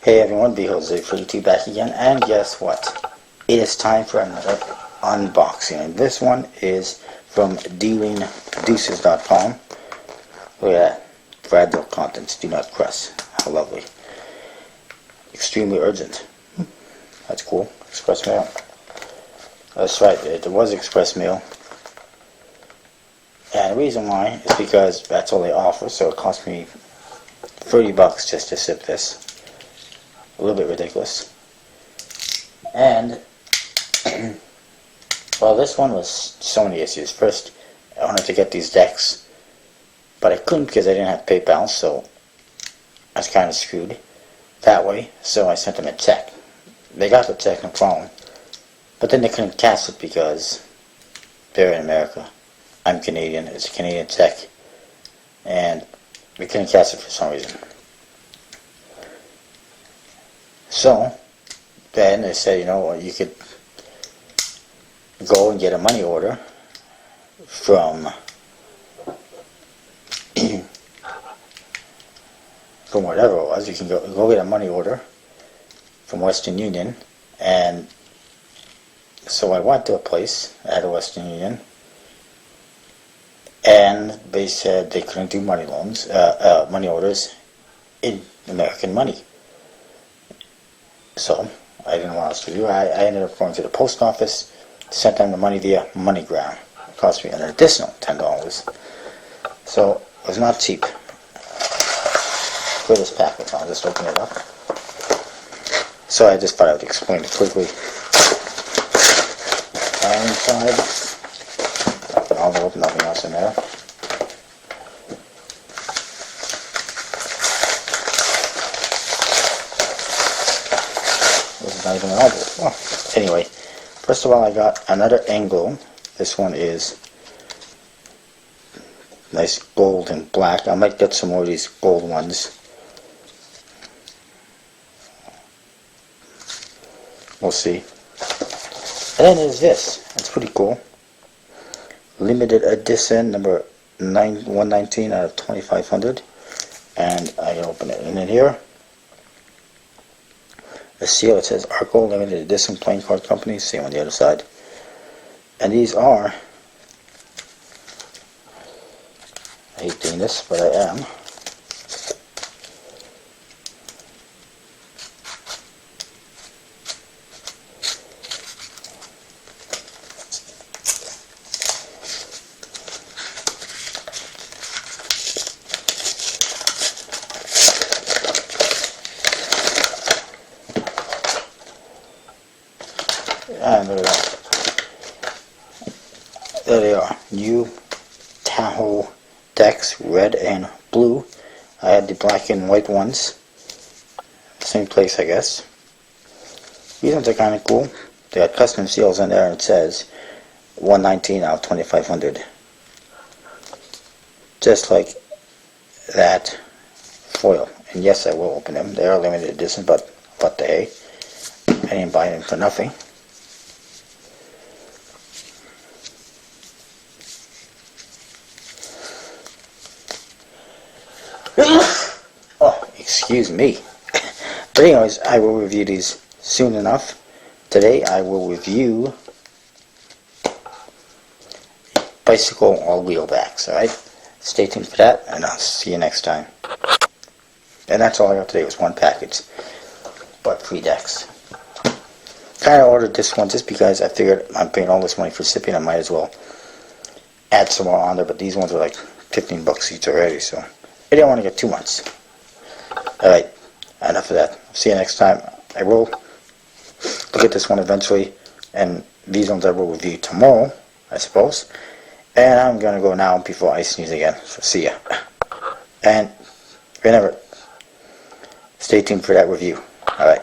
Hey everyone, Deuces back again, and guess what? It is time for another unboxing, and this one is from Deuces.com. Look at that. Fragile contents, do not press. How lovely. Extremely urgent. That's cool. Express mail. That's right, it was express mail. And the reason why is because that's all they offer, so it cost me $30 just to ship this. A little bit ridiculous. And well, this one was so many issues. First, I wanted to get these decks, but I couldn't because I didn't have PayPal, so I was kind of screwed that way. So I sent them a check. They got the check, no problem, but then they couldn't cash it because they're in America. I'm Canadian. It's a Canadian check, and we couldn't cash it for some reason. So then they said, you know, you could go and get a money order from from whatever it was. You can go get a money order from Western Union. And so I went to a place at a Western Union, and they said they couldn't do money orders in American money. So I didn't know what else to do. I ended up going to the post office, sent them the money via MoneyGram. It cost me an additional $10. So it was not cheap. For this package, I'll just open it up. So I just thought I would explain it quickly. Inside, an envelope, nothing else in there. This is not even an envelope. Well, anyway, first of all, I got another Anglo. This one is nice gold and black. I might get some more of these gold ones. We'll see. And then there's this. It's pretty cool. Limited edition, number 119 out of 2500. And I can open it. And in here, a seal. It says Arco Limited Edition Playing Card Company. Same on the other side. And these are, I hate doing this, but I am. And look at that. There they are. New Tahoe decks, red and blue. I had the black and white ones. Same place, I guess. These ones are kind of cool. They got custom seals on there, and it says 119 out of 2500. Just like that foil. And yes, I will open them. They are limited edition, but what the hey. I didn't buy them for nothing. Oh, excuse me. But anyways, I will review these soon enough. Today I will review bicycle all-wheel backs, alright? Stay tuned for that, and I'll see you next time. And that's all I got today, was one package. But 3 decks. Kind of ordered this one just because I figured I'm paying all this money for shipping. I might as well add some more on there, but these ones are like $15 each already, so I didn't want to get too much. Alright, enough of that. See you next time. I will look at this one eventually, and these ones I will review tomorrow, I suppose. And I'm going to go now before I sneeze again, so see ya. And remember, stay tuned for that review. Alright.